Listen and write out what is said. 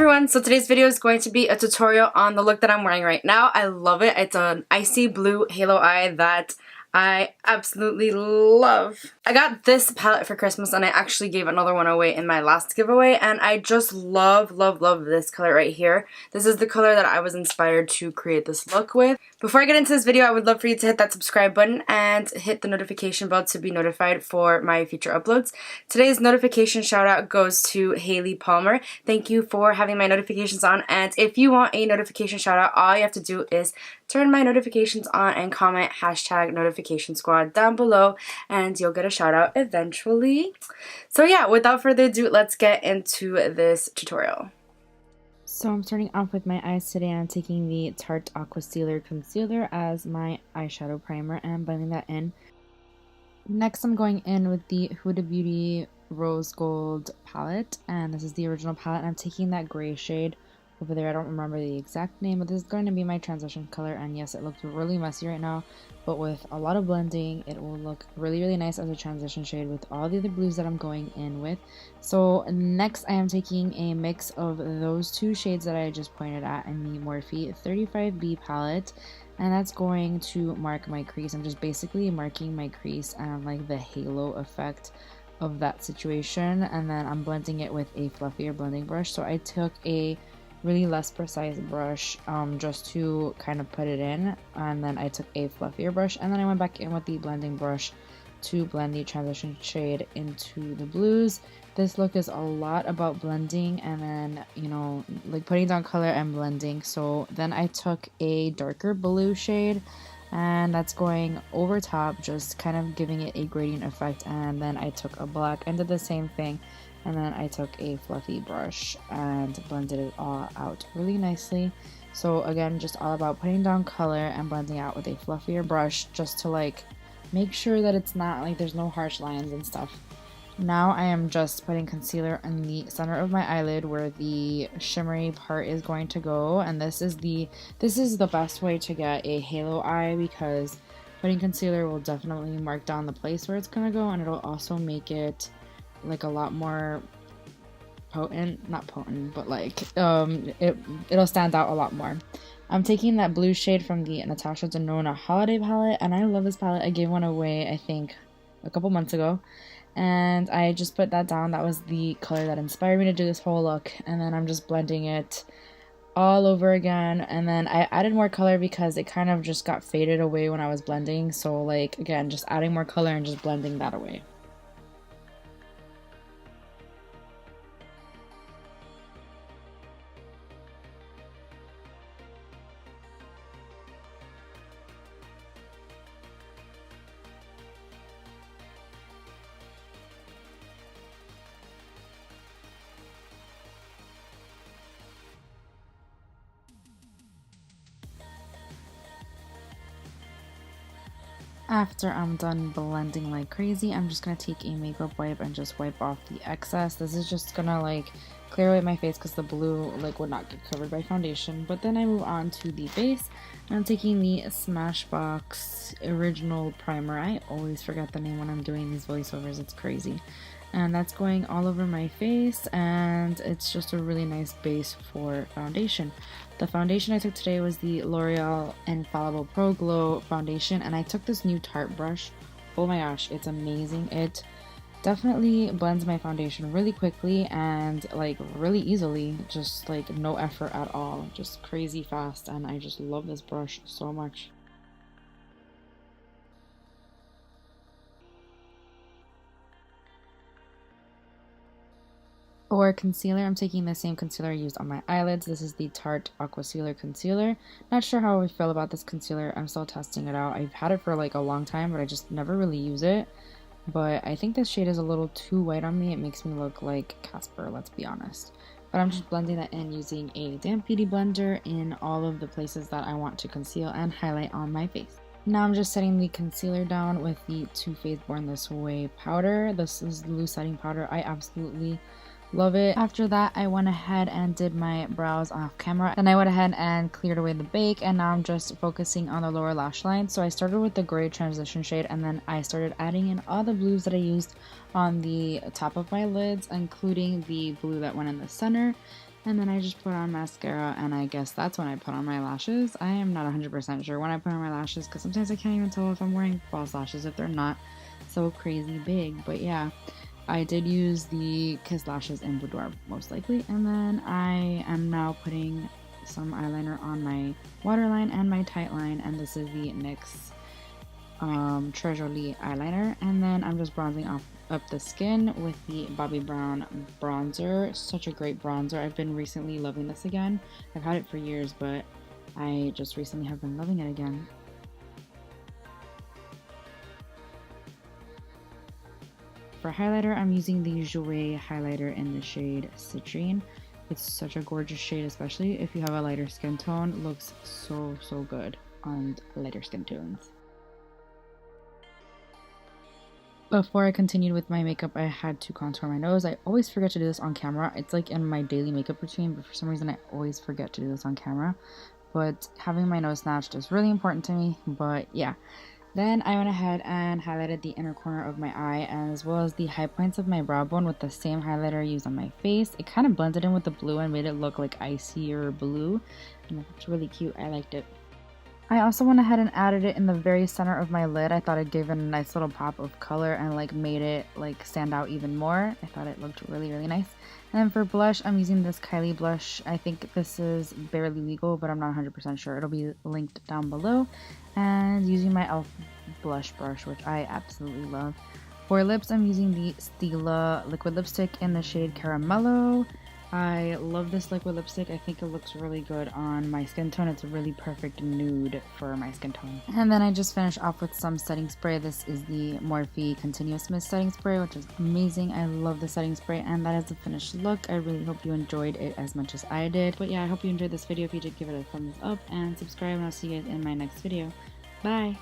everyone, so today's video is going to be a tutorial on the look that I'm wearing right now. I love it. It's an icy blue halo eye that I absolutely love. I got this palette for Christmas and I actually gave another one away in my last giveaway, and I just love this color right here. This is the color that I was inspired to create this look with. Before I get into this video, I would love for you to hit that subscribe button and hit the notification bell to be notified for my future uploads. Today's notification shout out goes to Haley Palmer. Thank you for having my notifications on, and if you want a notification shout out, all you have to do is turn my notifications on and comment hashtag notification squad down below and you'll get a shout out eventually. So yeah, without further ado, let's get into this tutorial. So I'm starting off with my eyes today. I'm taking the Tarte Aquacealer Concealer as my eyeshadow primer and blending that in. Next I'm going in with the Huda Beauty Rose Gold palette, and this is the original palette, and I'm taking that gray shade over there. I don't remember the exact name, but this is going to be my transition color, and yes, it looks really messy right now, but with a lot of blending it will look really nice as a transition shade with all the other blues that I'm going in with. So next I am taking a mix of those two shades that I just pointed at in the Morphe 35B palette, and that's going to mark my crease. I'm just basically marking my crease and like the halo effect of that situation, and then I'm blending it with a fluffier blending brush. So I took a really less precise brush just to kind of put it in, and then I took a fluffier brush, and then I went back in with the blending brush to blend the transition shade into the blues. This look is a lot about blending and then, you know, like putting down color and blending. So then I took a darker blue shade and that's going over top, just kind of giving it a gradient effect, and then I took a black and did the same thing. And then I took a fluffy brush and blended it all out really nicely. So again, just all about putting down color and blending out with a fluffier brush just to like make sure that it's not like there's no harsh lines and stuff. Now I am just putting concealer in the center of my eyelid where the shimmery part is going to go, and this is the best way to get a halo eye, because putting concealer will definitely mark down the place where it's gonna go, and it'll also make it like a lot more potent, not potent, but like it'll stand out a lot more. I'm taking that blue shade from the Natasha Denona holiday palette, and I love this palette. I gave one away I think a couple months ago, and I just put that down. That was the color that inspired me to do this whole look, and then I'm just blending it all over again. And then I added more color because it kind of just got faded away when I was blending, so like again, just adding more color and just blending that away. After I'm done blending like crazy, I'm just going to take a makeup wipe and just wipe off the excess. This is just going to like clear away my face because the blue like would not get covered by foundation. But then I move on to the base, and I'm taking the Smashbox original primer. I always forget the name when I'm doing these voiceovers, it's crazy. And that's going all over my face, and it's just a really nice base for foundation. The foundation I took today was the L'Oreal Infallible Pro Glow foundation, and I took this new Tarte brush. Oh my gosh, it's amazing. It definitely blends my foundation really quickly and like really easily, just like no effort at all, just crazy fast, and I just love this brush so much. For concealer, I'm taking the same concealer I used on my eyelids. This is the Tarte Aquacealer Concealer. Not sure how I feel about this concealer. I'm still testing it out. I've had it for like a long time, but I just never really use it. But I think this shade is a little too white on me. It makes me look like Casper, let's be honest. But I'm just blending that in using a damp beauty blender in all of the places that I want to conceal and highlight on my face. Now I'm just setting the concealer down with the Too Faced Born This Way powder. This is the loose setting powder. I absolutely love it. After that, I went ahead and did my brows off camera. Then I went ahead and cleared away the bake, and now I'm just focusing on the lower lash line. So I started with the gray transition shade, and then I started adding in all the blues that I used on the top of my lids, including the blue that went in the center. And then I just put on mascara, and I guess that's when I put on my lashes. I am not 100% sure when I put on my lashes because sometimes I can't even tell if I'm wearing false lashes if they're not so crazy big. But yeah, I did use the Kiss lashes in Boudouir most likely. And then I am now putting some eyeliner on my waterline and my tight line, and this is the NYX Treasure Lee eyeliner. And then I'm just bronzing up the skin with the Bobbi Brown bronzer. Such a great bronzer. I've been recently loving this again. I've had it for years, but I just recently have been loving it again. For highlighter, I'm using the Jouer highlighter in the shade Citrine. It's such a gorgeous shade, especially if you have a lighter skin tone. It looks so good on lighter skin tones. Before I continued with my makeup, I had to contour my nose. I always forget to do this on camera. It's like in my daily makeup routine, but for some reason I always forget to do this on camera. But having my nose snatched is really important to me, but yeah. Then I went ahead and highlighted the inner corner of my eye as well as the high points of my brow bone with the same highlighter I used on my face. It kind of blended in with the blue and made it look like icier blue, and it's really cute. I liked it. I also went ahead and added it in the very center of my lid. I thought it gave it a nice little pop of color and like made it like stand out even more. I thought it looked really nice. And then for blush, I'm using this Kylie blush. I think this is Barely Legal, but I'm not 100% sure. It'll be linked down below. And using my e.l.f. blush brush, which I absolutely love. For lips, I'm using the Stila liquid lipstick in the shade Caramello. I love this liquid lipstick. I think it looks really good on my skin tone. It's a really perfect nude for my skin tone. And then I just finished off with some setting spray. This is the Morphe Continuous Mist setting spray, which is amazing. I love the setting spray, and that is the finished look. I really hope you enjoyed it as much as I did. But yeah, I hope you enjoyed this video. If you did, give it a thumbs up and subscribe, and I'll see you guys in my next video. Bye!